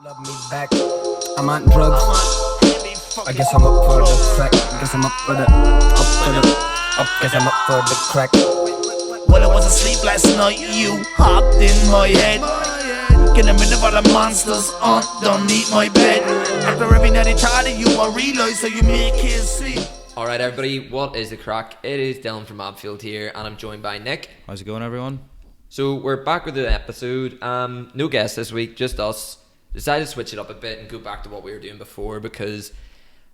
Love me back. I'm on drugs. I guess I'm up for the crack. Guess I'm up for the guess I'm up for the crack. While I was asleep last night, you hopped in my head. Getting rid of all the monsters underneath my bed. After every night I thought of you, I realised how you make kids sleep. Alright everybody, what is the crack? It is Dylan from Mabfield here, and I'm joined by Nick. How's it going, everyone? So we're back with the episode. No guests this week, just us. Decided to switch it up a bit and go back to what we were doing before because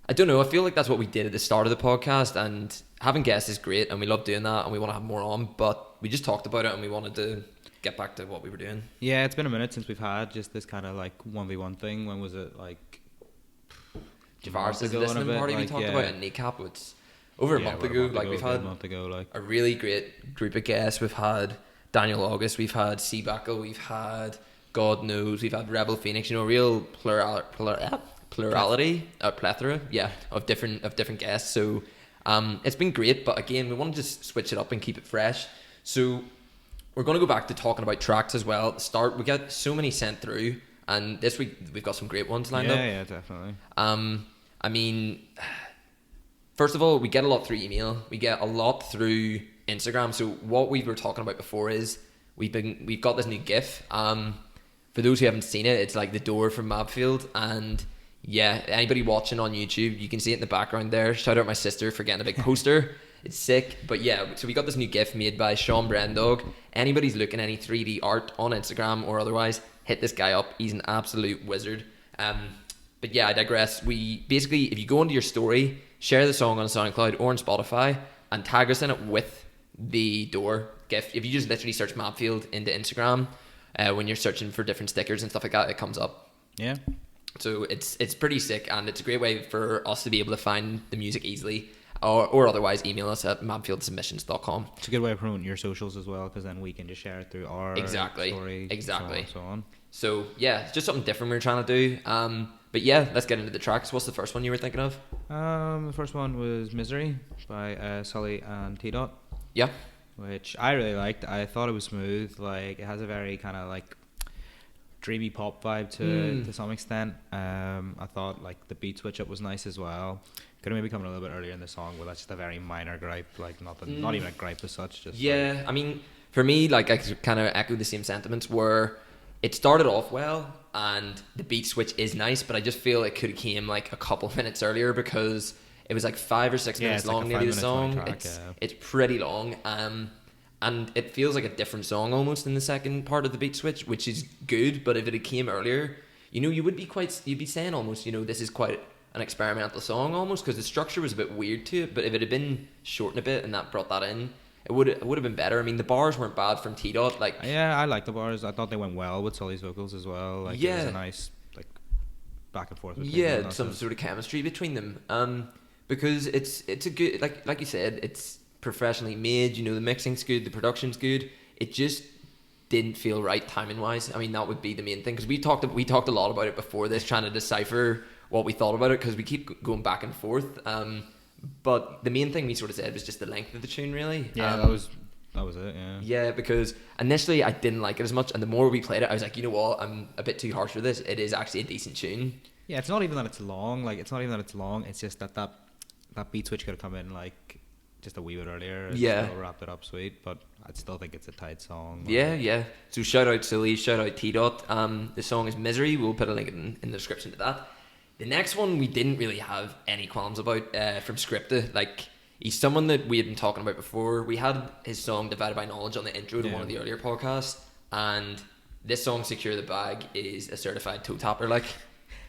I don't know, I feel like that's what we did at the start of the podcast, and having guests is great and we love doing that and we want to have more on, but we just talked about it and we wanted to get back to what we were doing. Yeah, it's been a minute since we've had just this kind of like 1v1 thing. When was it? Like Javar's listening party we talked about in Kneecap. It's over a month ago. We've had a really great group of guests. We've had Daniel August, we've had Seabackle, we've had God Knows, we've had Rebel Phoenix, you know, real plethora of different guests. So it's been great, but again, we want to just switch it up and keep it fresh. So we're going to go back to talking about tracks as well. At the start, we got so many sent through, and this week we've got some great ones lined up. Yeah, definitely. I mean, first of all, we get a lot through email, we get a lot through Instagram. So what we were talking about before is we've got this new GIF. For those who haven't seen it, it's like the door from Mabfield, and yeah, anybody watching on YouTube, you can see it in the background there. Shout out my sister for getting a big poster. It's sick. But yeah, so we got this new GIF made by Sean Brendog. Anybody's looking at any 3D art on Instagram or otherwise, hit this guy up. He's an absolute wizard. But yeah, I digress. We basically, if you go into your story, share the song on SoundCloud or on Spotify and tag us in it with the door GIF. If you just literally search Mabfield into Instagram, when you're searching for different stickers and stuff like that, it comes up. Yeah. So it's pretty sick, and it's a great way for us to be able to find the music easily, or otherwise email us at mabfieldsubmissions.com. It's a good way of promoting your socials as well, because then we can just share it through our story. Exactly. So on. So yeah, it's just something different we're trying to do. But yeah, let's get into the tracks. What's the first one you were thinking of? The first one was Misery by Sully and T-Dot. Yeah. Which I really liked. I thought it was smooth. Like, it has a very kind of like dreamy pop vibe to some extent. I thought like the beat switch up was nice as well. Could have maybe come a little bit earlier in the song, but that's just a very minor gripe. Like not even a gripe as such. Just yeah, I mean, for me, like I kind of echo the same sentiments where it started off well and the beat switch is nice, but I just feel it could have came like a couple minutes earlier because it was like 5 or 6 minutes long, nearly the song. It's pretty long, and it feels like a different song almost in the second part of the beat switch, which is good. But if it had came earlier, you know, you'd be saying almost, you know, this is quite an experimental song almost, because the structure was a bit weird to it. But if it had been shortened a bit and that brought that in, it would have been better. I mean, the bars weren't bad from T-Dot. Like, yeah, I like the bars. I thought they went well with Sully's vocals as well. Like, yeah, it was a nice like back and forth. Yeah, some sort of chemistry between them. Because it's a good, like you said, it's professionally made, you know, the mixing's good, the production's good. It just didn't feel right timing wise. I mean, that would be the main thing, because we talked a lot about it before this, trying to decipher what we thought about it, because we keep going back and forth. But the main thing we sort of said was just the length of the tune, really. Yeah, that was it. Yeah, because initially I didn't like it as much, and the more we played it, I was like, you know what, I'm a bit too harsh for this. It is actually a decent tune. Yeah, it's not even that it's long. Like, it's not even that it's long. It's just that beat switch could have come in like just a wee bit earlier. Yeah, still wrapped it up sweet, but I still think it's a tight song. Yeah. So shout out Silly, shout out T-Dot. The song is Misery. We'll put a link in the description to that. The next one we didn't really have any qualms about, from Scripta. Like, he's someone that we had been talking about before. We had his song Divided by Knowledge on the intro to one of the earlier podcasts, and this song Secure the Bag is a certified toe tapper. Like,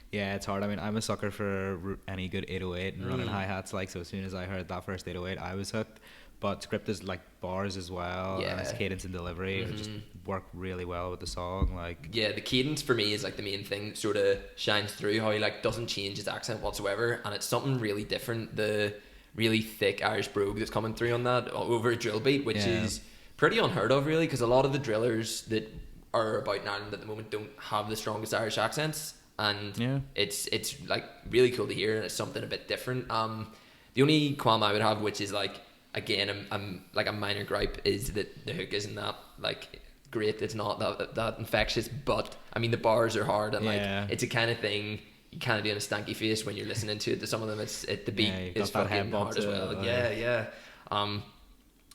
yeah, it's hard. I mean, I'm a sucker for any good 808 and running hi-hats. Like, so as soon as I heard that first 808, I was hooked. But Scripta's like bars as well, and his cadence and delivery just work really well with the song. Like, yeah, the cadence for me is like the main thing that sort of shines through. How he like doesn't change his accent whatsoever, and it's something really different. The really thick Irish brogue that's coming through on that over a drill beat, which is pretty unheard of, really, because a lot of the drillers that are about in Ireland at the moment don't have the strongest Irish accents. And it's like really cool to hear, and it's something a bit different. The only qualm I would have, which is like, again, I'm like a minor gripe, is that the hook isn't that like great. It's not that infectious, but I mean the bars are hard, and Yeah. like it's a kind of thing you kind of do in a stanky face when you're listening to it. To some of them, the beat Yeah, you've is got that fucking head bob hard as to it, well. like- Yeah.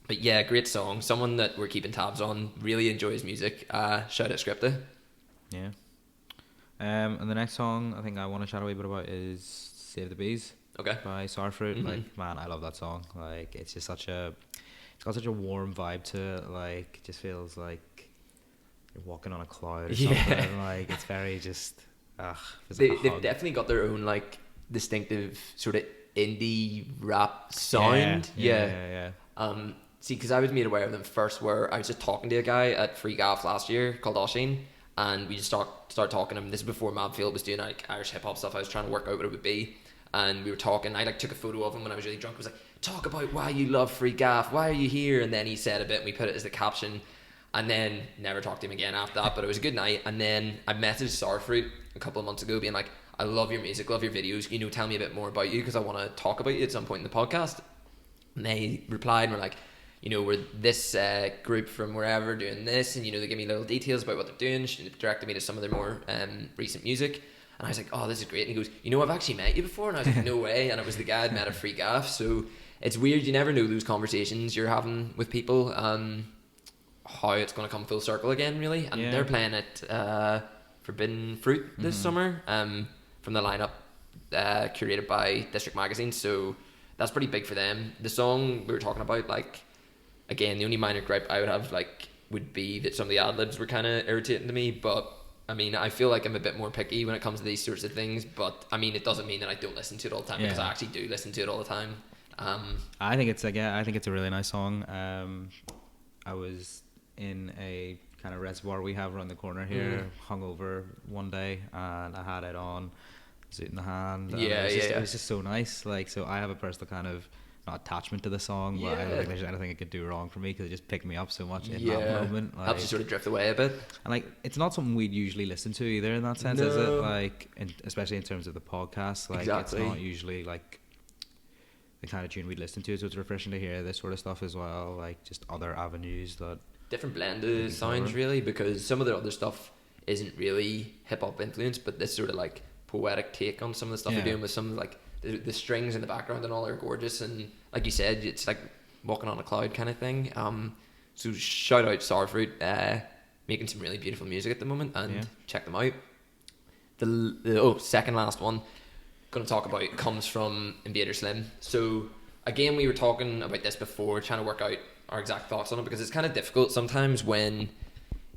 But yeah, great song. Someone that we're keeping tabs on. Really enjoy his music. Shout out Scripta. Yeah. And the next song I think I want to chat a wee bit about is "Save the Bees" Okay. by Sourfruit. Mhm. Like, man, I love that song. Like, it's just it's got such a warm vibe to it. Like, it just feels like you're walking on a cloud or Yeah. something. Like, it's very just, feels They, like a they've hug. definitely got their own like distinctive sort of indie rap sound. Yeah. See, because I was made aware of them first where I was just talking to a guy at Free Gaff last year called Oshin, and we just start talking to him. This is before Mabfield was doing like Irish hip hop stuff. I was trying to work out what it would be, and we were talking. I like took a photo of him when I was really drunk. I was like, talk about why you love Free Gaff, why are you here? And then he said a bit, and we put it as the caption, and then never talked to him again after that. But it was a good night. And then I messaged Sourfruit a couple of months ago being like, I love your music, love your videos, you know, tell me a bit more about you because I want to talk about you at some point in the podcast. And they replied and were like, you know, we're this group from wherever doing this, and you know, they give me little details about what they're doing. She directed me to some of their more recent music, and I was like, oh, this is great. And he goes, you know, I've actually met you before, and I was like, no way. And it was the guy I'd met at Free Gaff. So it's weird, you never know those conversations you're having with people, how it's going to come full circle again, really. And they're playing at Forbidden Fruit this summer, from the lineup curated by District Magazine, so that's pretty big for them. The song we were talking about, like, again, the only minor gripe I would have, like, would be that some of the ad-libs were kind of irritating to me, but I mean, I feel like I'm a bit more picky when it comes to these sorts of things, but I mean, it doesn't mean that I don't listen to it all the time, because I actually do listen to it all the time. I think it's a really nice song. I was in a kind of reservoir we have around the corner here, hungover one day, and I had it on, Zoot in the hand. It was just so nice. Like, so I have a personal kind of not attachment to the song, but I don't think there's anything it could do wrong for me because it just picked me up so much in that moment. Like, helps you sort of drift away a bit. And like, it's not something we'd usually listen to either in that sense, is it? Like, especially in terms of the podcast, like it's not usually like the kind of tune we'd listen to, so it's refreshing to hear this sort of stuff as well, like just other avenues that different blend of sounds, really, because some of the other stuff isn't really hip-hop influenced, but this sort of like poetic take on some of the stuff you're doing with some like the strings in the background and all are gorgeous, and like you said, it's like walking on a cloud kind of thing. So shout out Sourfruit, making some really beautiful music at the moment, and check them out. The second last one going to talk about comes from Invader Slim. So again, we were talking about this before, trying to work out our exact thoughts on it, because it's kind of difficult sometimes when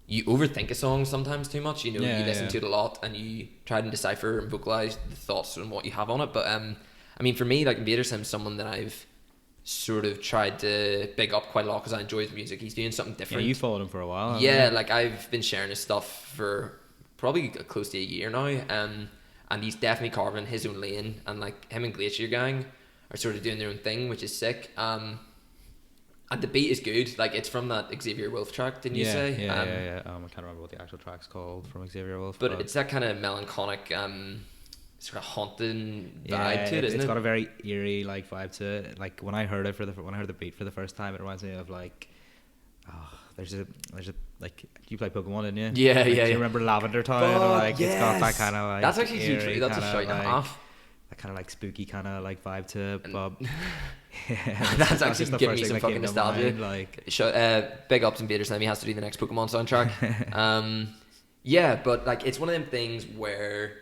you overthink a song sometimes too much. You know, you listen to it a lot and you try and decipher and vocalize the thoughts and what you have on it. But I mean, for me, like, Invader Slim's someone that I've sort of tried to big up quite a lot because I enjoy his music. He's doing something different. Yeah, you followed him for a while. Yeah, like I've been sharing his stuff for probably close to a year now, and he's definitely carving his own lane. And like him and Glacier Gang are sort of doing their own thing, which is sick. And the beat is good. Like, it's from that Xavier Wolf track, didn't you say? Yeah. I can't remember what the actual track's called from Xavier Wolf. But it's that kind of melancholic, sort of haunting vibe to it, isn't it? It's got a very eerie like vibe to it. Like, when I heard it when I heard the beat for the first time, it reminds me of like, there's a like, you play Pokemon, didn't you? Yeah, like, yeah. Do you remember Lavender Town? Like, it's got that kind of like. That's actually huge. eerie That's a kinda, shout and a like, half. That kind of like spooky kind of like vibe to it, but that's actually the giving first me some thing that fucking came to nostalgia. mind, like, Big ups Invader Slim. He has to do the next Pokemon soundtrack. Yeah, but like, it's one of them things where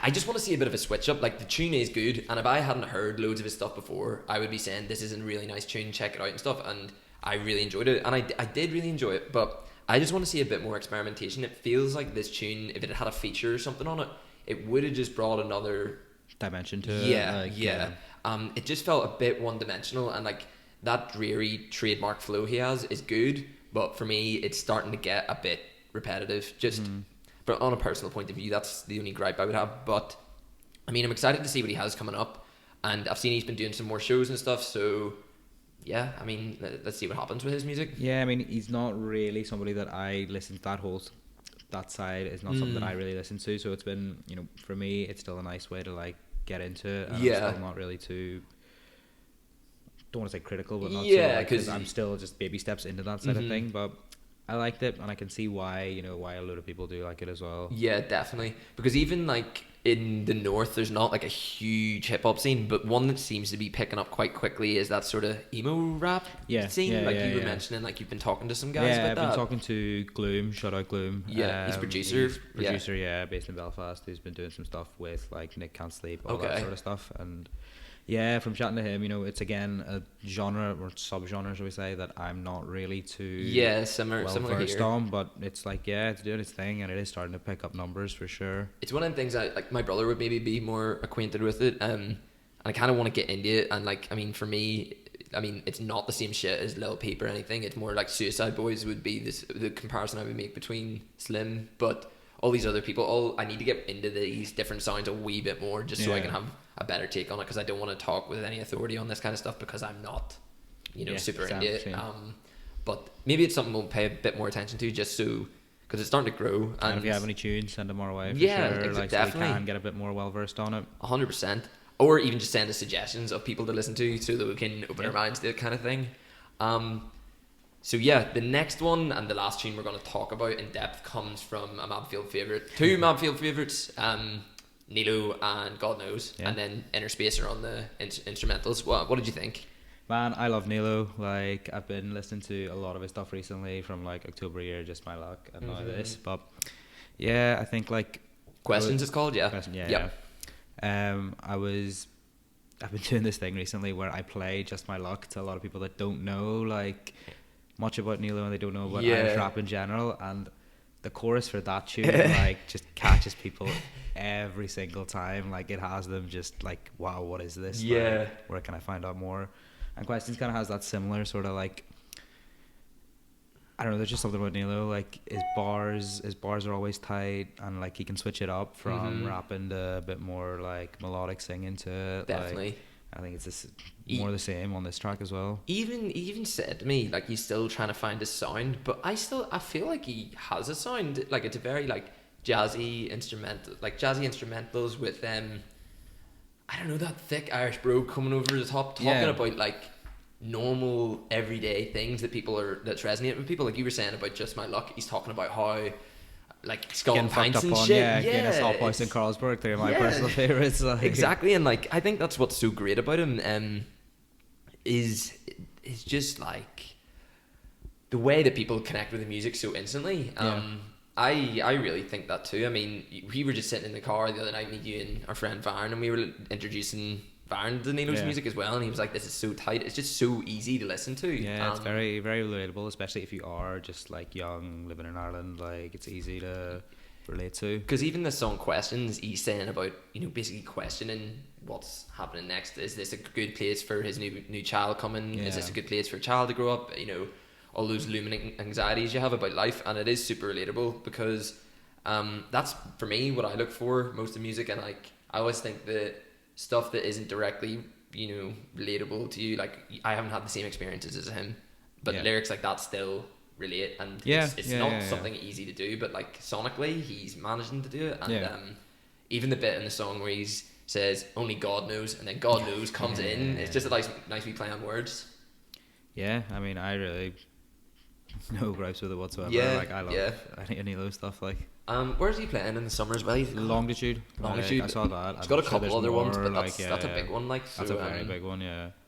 I just want to see a bit of a switch up. Like, the tune is good, and if I hadn't heard loads of his stuff before, I would be saying this is a really nice tune, check it out and stuff. And I really enjoyed it, and I did really enjoy it, but I just want to see a bit more experimentation. It feels like this tune, if it had a feature or something on it, it would have just brought another dimension to it. it. It just felt a bit one-dimensional, and like that dreary trademark flow he has is good, but for me it's starting to get a bit repetitive. But on a personal point of view, that's the only gripe I would have. But I mean, I'm excited to see what he has coming up, and I've seen he's been doing some more shows and stuff, so yeah, I mean, let's see what happens with his music. Yeah, I mean, he's not really somebody that I listen to. That side is not something that I really listen to, so it's been, you know, for me, it's still a nice way to like get into it. And I'm still not really too, don't want to say critical, but not too, like, 'cause I'm still just baby steps into that side of thing. But I liked it, and I can see why, why a lot of people do like it as well. Yeah, definitely. Because even like in the north, there's not like a huge hip hop scene, but one that seems to be picking up quite quickly is that sort of emo rap scene. You were mentioning, like you've been talking to some guys about that. I've been talking to Gloom, shout out Gloom. Yeah, he's producer. Based in Belfast. Who's been doing some stuff with like Nick Can't Sleep, all that sort of stuff, and. Yeah, from chatting to him, it's again a genre or sub-genre, shall we say, that I'm not really too similar versed on, but it's like, it's doing its thing, and it is starting to pick up numbers for sure. It's one of the things that, like, my brother would maybe be more acquainted with it, and I kind of want to get into it, and, like, I mean, for me, it's not the same shit as Lil Peep or anything. It's more like Suicide Boys would be the comparison I would make between Slim, but all these other people, I need to get into these different sounds a wee bit more, just so I can have a better take on it, because I don't want to talk with any authority on this kind of stuff, because I'm not, super into it. But maybe it's something we'll pay a bit more attention to, just so, because it's starting to grow. And if you have any tunes, send them our way. For sure. Like, definitely. So we can get a bit more well versed on it. 100%. Or even just send us suggestions of people to listen to, so that we can open our minds to that kind of thing. So the next one and the last tune we're going to talk about in depth comes from a Mabfield favourite. Two Mabfield favourites, Nilo and God Knows, and then Interspace are on the instrumentals. What did you think? Man, I love Nilo. Like, I've been listening to a lot of his stuff recently, from like October Year, Just My Luck, and now this. But yeah, I think like Questions it's called, I've been doing this thing recently where I play Just My Luck to a lot of people that don't know like much about Nilo, and they don't know about Irish rap in general, and the chorus for that tune like just catches people every single time. Like, it has them just like, wow, what is this? Like, where can I find out more? And Questions kind of has that similar sort of like, I don't know, there's just something about Nilo, like his bars are always tight, and like he can switch it up from rapping to a bit more like melodic singing to it. Definitely. Like, I think it's just more the same on this track as well. Even said to me, like, he's still trying to find his sound, but I feel like he has a sound. Like, it's a very like jazzy instrumentals with I don't know, that thick Irish bro coming over the top talking about like normal everyday things that's resonating with people. Like you were saying about Just My Luck, he's talking about how like skull and pints and shit. Guinness Hot House in Carlsberg, they're my personal favourites. Like. Exactly, and like I think that's what's so great about him, is just like the way that people connect with the music so instantly. I really think that too. I mean, we were just sitting in the car the other night, me, you and our friend Varn, and we were introducing Varn to Nilo's music as well, and he was like, this is so tight, it's just so easy to listen to. It's very, very relatable, especially if you are just like young, living in Ireland. Like, it's easy to relate to. Because even the song Questions, he's saying about, basically questioning what's happening next. Is this a good place for his new child coming? Is this a good place for a child to grow up? All those looming anxieties you have about life, and it is super relatable, because that's for me what I look for most of music. And like, I always think that stuff that isn't directly relatable to you, like, I haven't had the same experiences as him, but lyrics like that still relate, and it's not something easy to do, but like sonically he's managing to do it. And even the bit in the song where he says only God knows, and then God knows comes in, it's just a nice wee play on words. I mean, I really no gripes with it whatsoever. Like, I love any of those stuff. Like, where's he playing in the summer as well? Longitude. Longitude. I saw that. He's got a couple other ones, but that's a big one. Like, so, that's a very big one.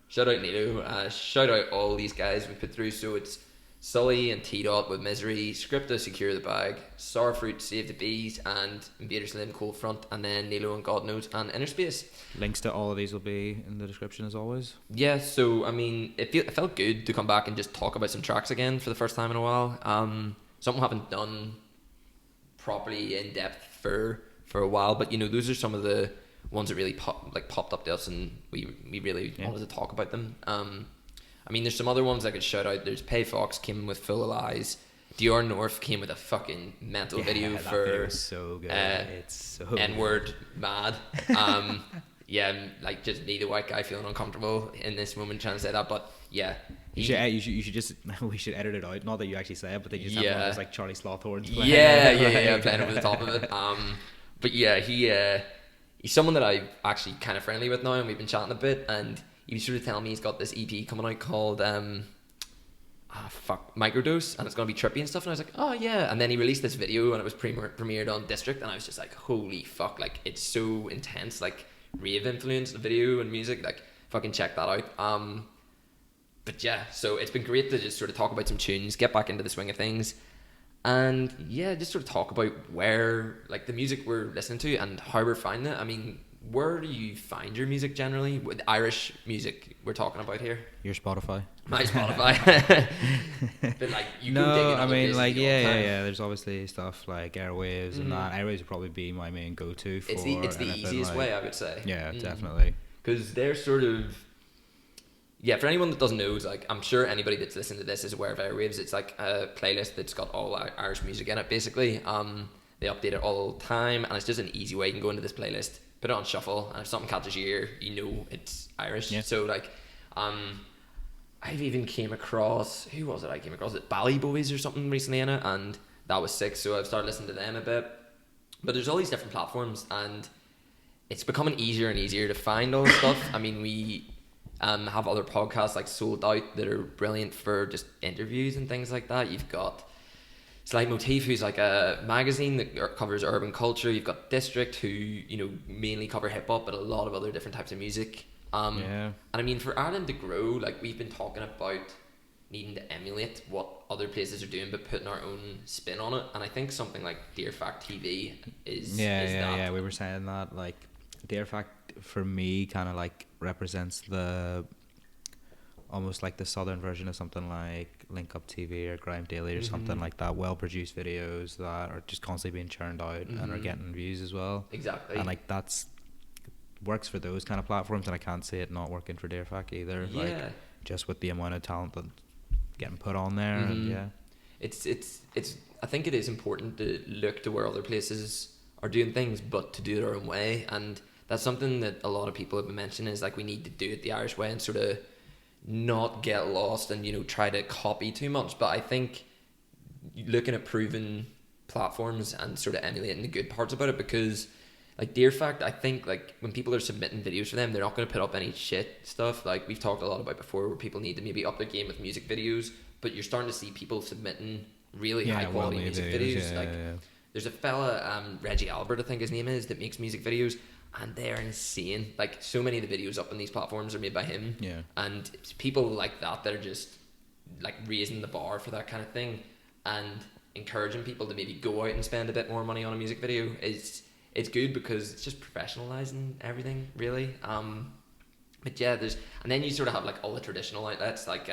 Shout out Nilo. Shout out all these guys we put through. So it's Sully and T-Dot with Misery, Scripta Secure the Bag, Sourfruit Save the Bees, and Invader Slim Cold Front, and then Nilo and God Knows and Interspace. Links to all of these will be in the description as always. Yeah, so I mean, it felt good to come back and just talk about some tracks again for the first time in a while. Something I haven't done properly in depth for a while, but those are some of the ones that really popped up to us, and we really wanted to talk about them. I mean, there's some other ones I could shout out. There's Pay Fox came with Full of Lies. Dior North came with a fucking mental video for video is so good. It's so N-word mad. Like just me, the white guy, feeling uncomfortable in this moment trying to say that, but yeah. You should just we should edit it out. Not that you actually say it, but they just have one of those like Charlie Slothorns playing. Playing over the top of it. But yeah, he's someone that I'm actually kind of friendly with now, and we've been chatting a bit, and he was sort of telling me he's got this EP coming out called microdose, and it's gonna be trippy and stuff. And I was like, oh yeah. And then he released this video, and it was premiered on District, and I was just like, holy fuck, like it's so intense, like rave influenced video and music, like fucking check that out. But yeah, so it's been great to just sort of talk about some tunes, get back into the swing of things, and yeah, just sort of talk about where like the music we're listening to and how we're finding it. I mean, where do you find your music generally? With Irish music we're talking about here? Your Spotify. My Spotify. But like you go dig in I other mean, places like all the yeah. time. There's obviously stuff like Airwaves and that. Airwaves would probably be my main go-to for. It's the easiest like, way, I would say. Yeah, definitely. Because they're sort of, yeah, for anyone that doesn't know, it's like, I'm sure anybody that's listening to this is aware of Airwaves. It's like a playlist that's got all Irish music in it, basically. They update it all the time, and it's just an easy way. You can go into this playlist, put it on shuffle, and if something catches your ear, you know it's Irish. Yeah. So like, I've even came across, who was it I came across? Ballyboys or something recently in it, and that was sick. So I've started listening to them a bit. But there's all these different platforms, and it's becoming easier and easier to find all this stuff. I mean, we have other podcasts like Sold Out that are brilliant for just interviews and things like that. You've got Slight Motif, who's like a magazine that covers urban culture. You've got District, who, you know, mainly cover hip hop, but a lot of other different types of music. And I mean, for Ireland to grow, like we've been talking about needing to emulate what other places are doing, but putting our own spin on it. And I think something like Dear Fact TV is that. We were saying that, like, Dear Fact for me kind of like represents the almost like the southern version of something like Link Up TV or Grime Daily or something like that. Well produced videos that are just constantly being churned out and are getting views as well. Exactly. And like that's works for those kind of platforms, and I can't see it not working for Dear Fact either. Yeah. Like just with the amount of talent that's getting put on there. And yeah. It's I think it is important to look to where other places are doing things, but to do it their own way. And that's something that a lot of people have been mentioning, is like we need to do it the Irish way and sort of not get lost and, you know, try to copy too much. But I think looking at proven platforms and sort of emulating the good parts about it, because like Dear Fact, I think like when people are submitting videos for them, they're not going to put up any shit stuff like we've talked a lot about before, where people need to maybe up their game with music videos, but you're starting to see people submitting really high quality music videos. There's a fella, Reggie Albert, I think his name is, that makes music videos, and they're insane. Like, so many of the videos up on these platforms are made by him. Yeah. And it's people like that that are just like raising the bar for that kind of thing, and encouraging people to maybe go out and spend a bit more money on a music video. It's good because it's just professionalizing everything, really. But yeah, and then you sort of have like all the traditional outlets like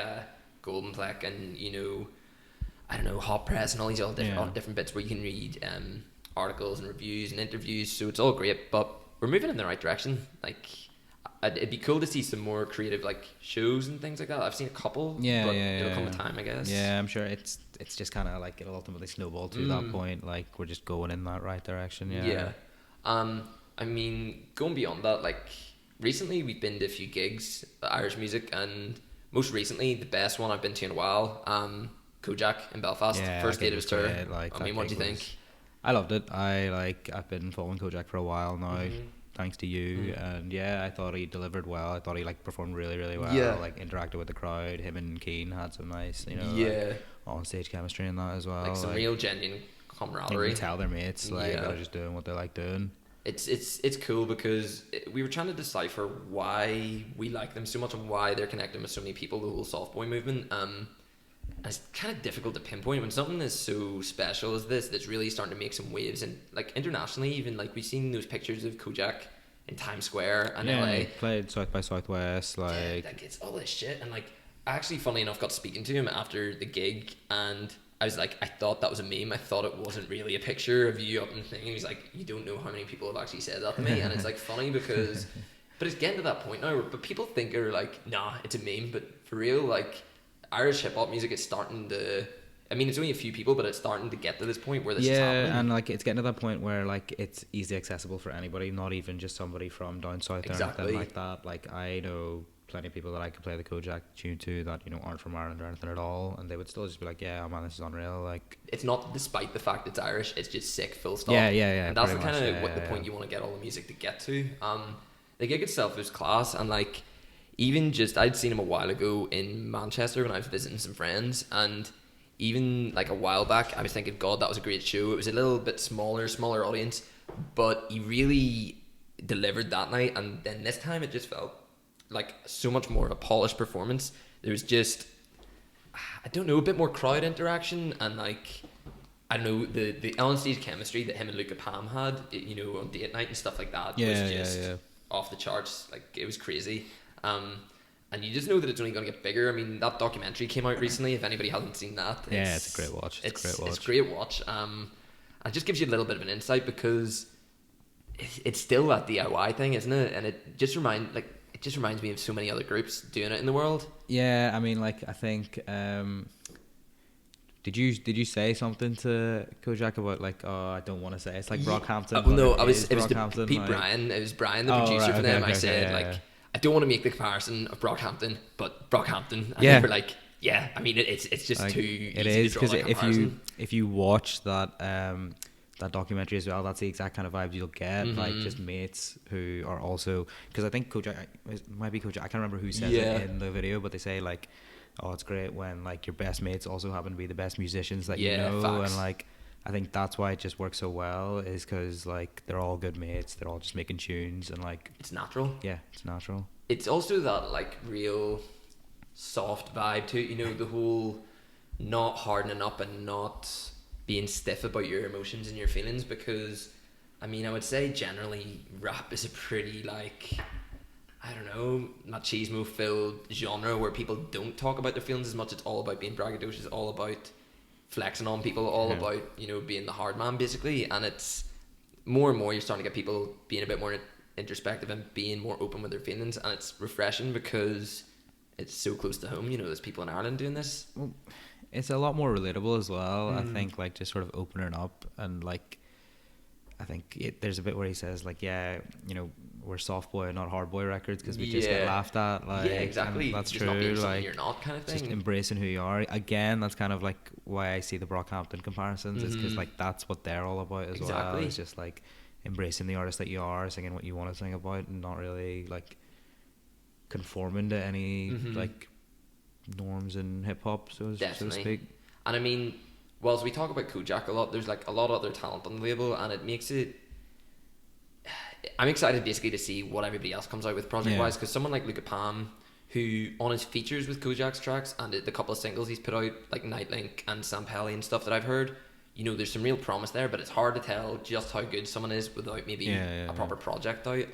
Golden Plec and, you know, I don't know, Hot Press and all these all different bits where you can read articles and reviews and interviews. So it's all great, but we're moving in the right direction. Like, it'd be cool to see some more creative like shows and things like that. I've seen a couple, but it'll come with time, I guess. Yeah, I'm sure it's just kind of like it'll ultimately snowball to that point. Like, we're just going in that right direction. Yeah. I mean, going beyond that, like recently we've been to a few gigs, Irish music, and most recently the best one I've been to in a while, Kojak in Belfast, first date of his tour. Like, I mean, what do you think? I loved it. I've been following Kojak for a while now, thanks to you, and I thought he delivered well. I thought he like performed really, really well. Like, interacted with the crowd. Him and Keane had some nice, like, on stage chemistry and that as well. Like some real genuine camaraderie. You can tell they're mates. Like, they're just doing what they like doing. It's cool because we were trying to decipher why we like them so much and why they're connecting with so many people, the whole Softboy movement. And it's kind of difficult to pinpoint when something is so special as this, that's really starting to make some waves, and like internationally even. Like, we've seen those pictures of Kojak in Times Square and LA. He played South by Southwest, like it's all this shit. And like, I actually, funny enough, got speaking to him after the gig, and I was like, I thought that was a meme. I thought it wasn't really a picture of you up in the thing. He was like, you don't know how many people have actually said that to me. And it's like funny because, but it's getting to that point now where, but people think are like, nah, it's a meme. But for real, like, Irish hip hop music is starting to, I mean, it's only a few people, but it's starting to get to this point where this is happening. And like, it's getting to that point where like it's easily accessible for anybody, not even just somebody from down south or anything like that. Like, I know plenty of people that I could play the Kojak tune to that, you know, aren't from Ireland or anything at all, and they would still just be like, yeah, oh man, this is unreal. Like, it's not despite the fact it's Irish, it's just sick, full stop. Yeah. And that's the kind of the point you want to get all the music to get to. The gig itself was class, and like, even just I'd seen him a while ago in Manchester when I was visiting some friends, and even like a while back I was thinking, God, that was a great show. It was a little bit smaller audience, but he really delivered that night. And then this time it just felt like so much more of a polished performance. There was just, I don't know, a bit more crowd interaction, and like, I don't know, the on-stage chemistry that him and Luca Pam had, you know, on date night and stuff like that was just off the charts. Like, it was crazy. And you just know that it's only going to get bigger. I mean, that documentary came out recently. If anybody hasn't seen that, it's a great watch. It's a great watch. And it just gives you a little bit of an insight, because it's still that DIY thing, isn't it? And it just reminds me of so many other groups doing it in the world. Yeah, I mean, like, I think. Did you say something to Kojak about, like, oh, I don't want to say it's like Brockhampton? No, it was Brockhampton, Pete like... Bryan. It was Brian, the producer for them. I said, I don't want to make the comparison of Brockhampton, but Brockhampton. And they were like, yeah, I mean, it's just like, too easy to draw. It is, because if you watch that that documentary as well, that's the exact kind of vibes you'll get. Like, just mates who are also, because I think Kojak, it might be Kojak, I can't remember who says it in the video, but they say, like, oh, it's great when, like, your best mates also happen to be the best musicians that you know. Facts. And, like, I think that's why it just works so well, is because, like, they're all good mates, they're all just making tunes, and, like, it's natural. Yeah, it's natural. It's also that, like, real soft vibe to it, you know, the whole not hardening up and not being stiff about your emotions and your feelings, because, I mean, I would say generally rap is a pretty, like, I don't know, machismo filled genre where people don't talk about their feelings as much. It's all about being braggadocious, all about flexing on people, all about, you know, being the hard man, basically. And it's more and more you're starting to get people being a bit more introspective and being more open with their feelings, and it's refreshing because it's so close to home. You know, there's people in Ireland doing this. Well, it's a lot more relatable as well. I think, like, just sort of opening up, and, like, I think there's a bit where he says, like, yeah, you know, we're Softboy, not Hardboy Records, because we just get laughed at. Like, yeah, exactly. That's just true. Not being like, you're not, kind of thing. Just embracing who you are. Again, that's kind of like why I see the Brockhampton comparisons. It's because, like, that's what they're all about as well. It's just, like, embracing the artist that you are, singing what you want to sing about, and not really, like, conforming to any like norms in hip hop, so to speak. And I mean, whilst we talk about Kojak a lot, there's, like, a lot of other talent on the label, and it makes it. I'm excited basically to see what everybody else comes out with project wise, because someone like Luca Pam, who on his features with Kojak's tracks and the couple of singles he's put out, like Nightlink and Sampelli and stuff that I've heard, you know, there's some real promise there, but it's hard to tell just how good someone is without maybe a proper project out.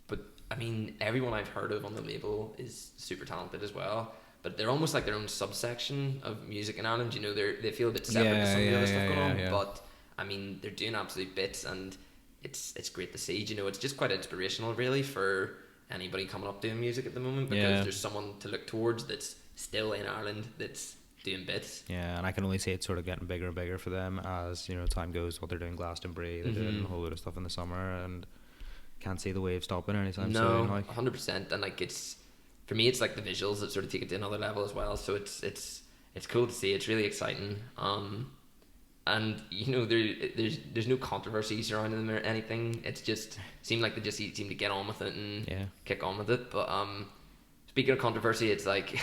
But I mean, everyone I've heard of on the label is super talented as well, but they're almost like their own subsection of music in Ireland. You know, they feel a bit separate to some of the other stuff going on, but I mean, they're doing absolute bits, and it's great to see. You know, it's just quite inspirational, really, for anybody coming up doing music at the moment, because there's someone to look towards that's still in Ireland that's doing bits. Yeah, and I can only say it's sort of getting bigger and bigger for them as, you know, time goes. What they're doing Glastonbury, they're doing a whole load of stuff in the summer, and can't see the wave stopping anytime soon. No, 100%. And, like, it's, for me, it's like the visuals that sort of take it to another level as well. So it's cool to see. It's really exciting. And, you know, there's no controversy surrounding them or anything. It's just seemed like they just seem to get on with it and kick on with it. But speaking of controversy, it's like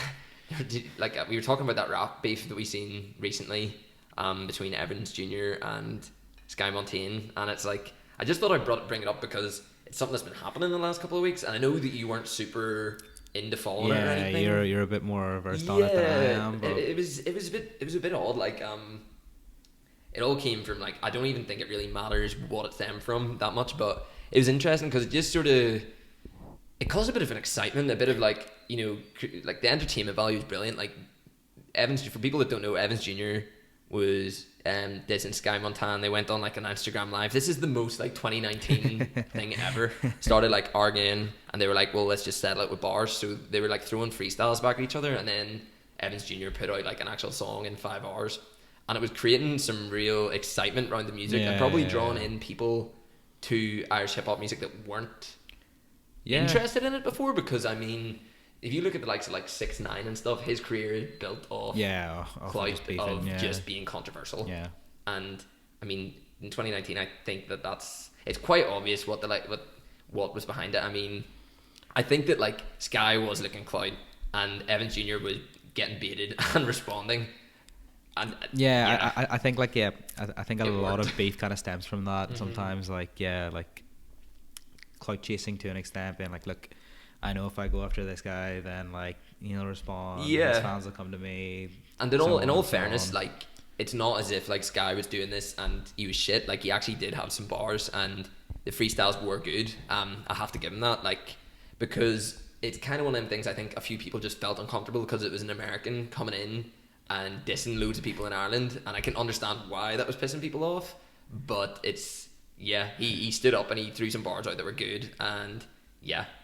like we were talking about that rap beef that we seen recently between Evans Jr. and Sky Montaigne, and it's like, I just thought I'd bring it up because it's something that's been happening in the last couple of weeks, and I know that you weren't super into following it or anything. You're a bit more versed on it than I am. But it was a bit odd. Like it all came from, like, I don't even think it really matters what it stemmed from that much, but it was interesting because it just sort of, it caused a bit of an excitement, a bit of, like, you know, like, the entertainment value is brilliant. Like, Evans, for people that don't know, Evans Jr. was this in Sky Montaigne. They went on, like, an Instagram live. This is the most, like, 2019 thing ever. Started, like, arguing, and they were like, well, let's just settle it with bars. So they were, like, throwing freestyles back at each other, and then Evans Jr. put out, like, an actual song in 5 hours, and it was creating some real excitement around the music, and probably drawing in people to Irish hip hop music that weren't interested in it before. Because, I mean, if you look at the likes of, like, 6ix9ine and stuff, his career is built off clout of just being controversial. Yeah. And I mean, in 2019, I think it's quite obvious what was behind it. I mean, I think that like Sky was looking clout and Evans Jr. was getting baited and responding. And I think like I think a lot of beef kind of stems from that. Sometimes like clout chasing to an extent, being like, look, I know if I go after this guy, then like he'll respond. His fans will come to me. And in all fairness, like it's not as if like Sky was doing this and he was shit. Like he actually did have some bars and the freestyles were good. I have to give him that, like, because it's kind of one of them things. I think a few people just felt uncomfortable because it was an American coming in and dissing loads of people in Ireland, and I can understand why that was pissing people off. But it's he stood up and he threw some bars out that were good, and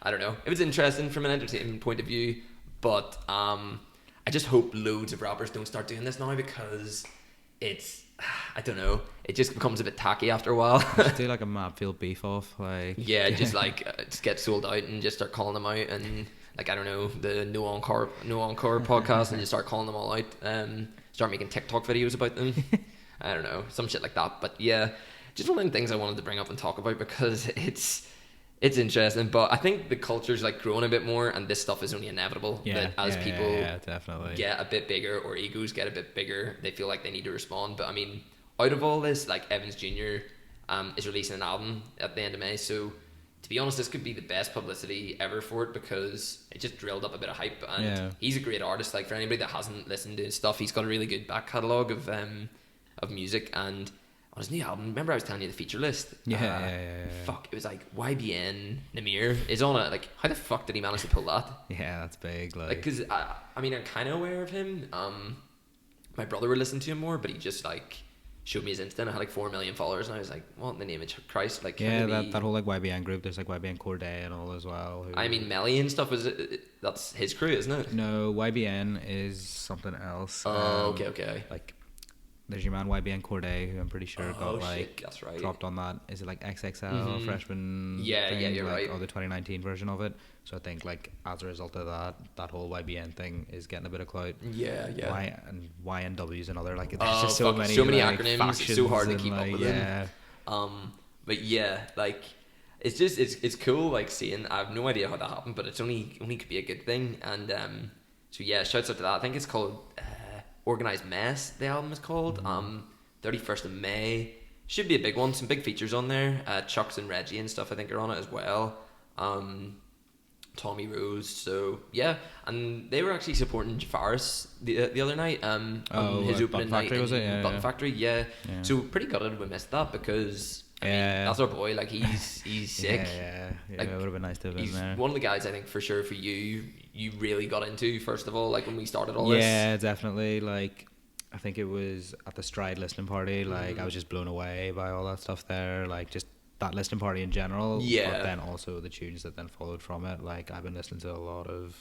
I don't know, it was interesting from an entertainment point of view. But I just hope loads of rappers don't start doing this now, because it's, I don't know, it just becomes a bit tacky after a while. Just do like a Mabfield beef off, like just like just get sold out and just start calling them out, and like, I don't know, the No Encore podcast, and just start calling them all out, start making TikTok videos about them. I don't know, some shit like that. But yeah, just one of the things I wanted to bring up and talk about, because it's interesting. But I think the culture's like growing a bit more, and this stuff is only inevitable. That as people definitely get a bit bigger, or egos get a bit bigger, they feel like they need to respond. But I mean, out of all this, like Evans Jr. Is releasing an album at the end of May, so to be honest, this could be the best publicity ever for it, because it just drilled up a bit of hype, and he's a great artist. Like, for anybody that hasn't listened to his stuff, he's got a really good back catalogue of music. And on his new album, remember I was telling you the feature list? Fuck, it was like YBN Namir is on it. Like, how the fuck did he manage to pull that? Yeah, that's big. Like, because I mean, I'm kind of aware of him. My brother would listen to him more, but he just like showed me his Insta, and I had like 4 million followers, and I was like, what in the name of Christ? Like, that whole like YBN group, there's like YBN Corday and all as well. I mean, Melly and stuff, that's his crew, isn't it? No, YBN is something else. Okay. Like, there's your man YBN Corday, who I'm pretty sure got like that's right. dropped on that. Is it like XXL freshman? Yeah, you're like, right. Or the 2019 version of it. So I think like as a result of that whole YBN thing is getting a bit of clout. Yeah. And YNW is another, like, there's just so many like, acronyms. It's so hard to keep up with them. But yeah, like it's just it's cool, like seeing. I have no idea how that happened, but it's only could be a good thing. And so yeah, shouts out to that. I think it's called Organised Mess, the album is called. 31st of May, should be a big one. Some big features on there. Chucks and Reggie and stuff I think are on it as well. Tommy Rose. So yeah, and they were actually supporting Jafaris the other night on his opening night Factory, was it? Button Factory. Yeah. So pretty gutted we missed that, because I mean, that's our boy. Like, he's sick. Like, it would have been nice to have been there. He's one of the guys I think for sure for you really got into, first of all, like when we started all this. Yeah, definitely. Like, I think it was at the Stride listening party. Like, I was just blown away by all that stuff there. Like, just that listening party in general. Yeah. But then also the tunes that then followed from it. Like, I've been listening to a lot of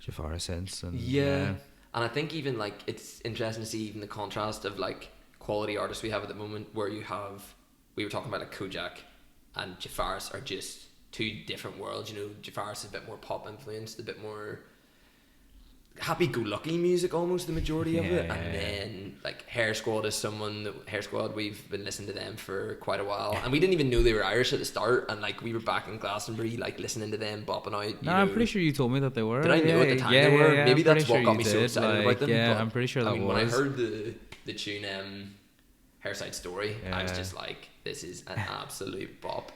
Jafara since. And yeah. And I think even like it's interesting to see even the contrast of like quality artists we have at the moment, where you have, we were talking about like Kojak and Jafaris are just two different worlds. You know, Jafaris is a bit more pop influenced, a bit more happy-go-lucky music almost, the majority of it. And then like Hair Squad is someone that we've been listening to them for quite a while, and we didn't even know they were Irish at the start, and like we were back in Glastonbury like listening to them bopping out. No, I'm pretty sure you told me that they were. Did I know at the time they were? Maybe that's what got me so excited about them. Yeah, but, I'm pretty sure that I mean, was. when I heard the tune Hairside Story, I was just like, this is an absolute bop.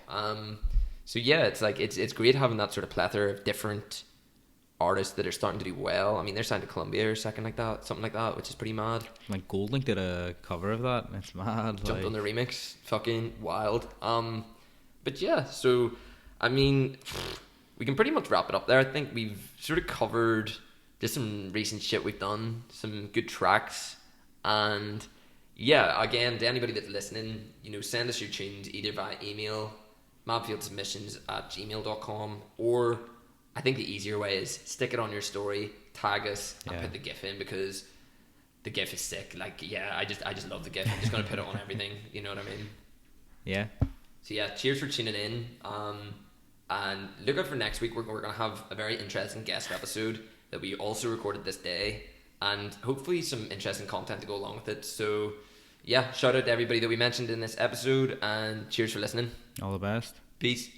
So yeah, it's like it's great having that sort of plethora of different artists that are starting to do well. I mean, they're signed to Columbia or something like that, which is pretty mad. Like Goldlink did a cover of that. It's mad. Jumped on the remix, fucking wild. But yeah, so I mean, we can pretty much wrap it up there. I think we've sort of covered just some recent shit we've done, some good tracks, and yeah, again, to anybody that's listening, you know, send us your tunes either via email, mabfieldsubmissions@gmail.com, or I think the easier way is stick it on your story, tag us, and put the GIF in, because the GIF is sick. Like, yeah, I just love the GIF. I'm just gonna put it on everything. You know what I mean? Yeah. So yeah, cheers for tuning in. And look out for next week. We're gonna have a very interesting guest episode that we also recorded this day, and hopefully some interesting content to go along with it. So yeah, shout out to everybody that we mentioned in this episode, and cheers for listening. All the best. Peace.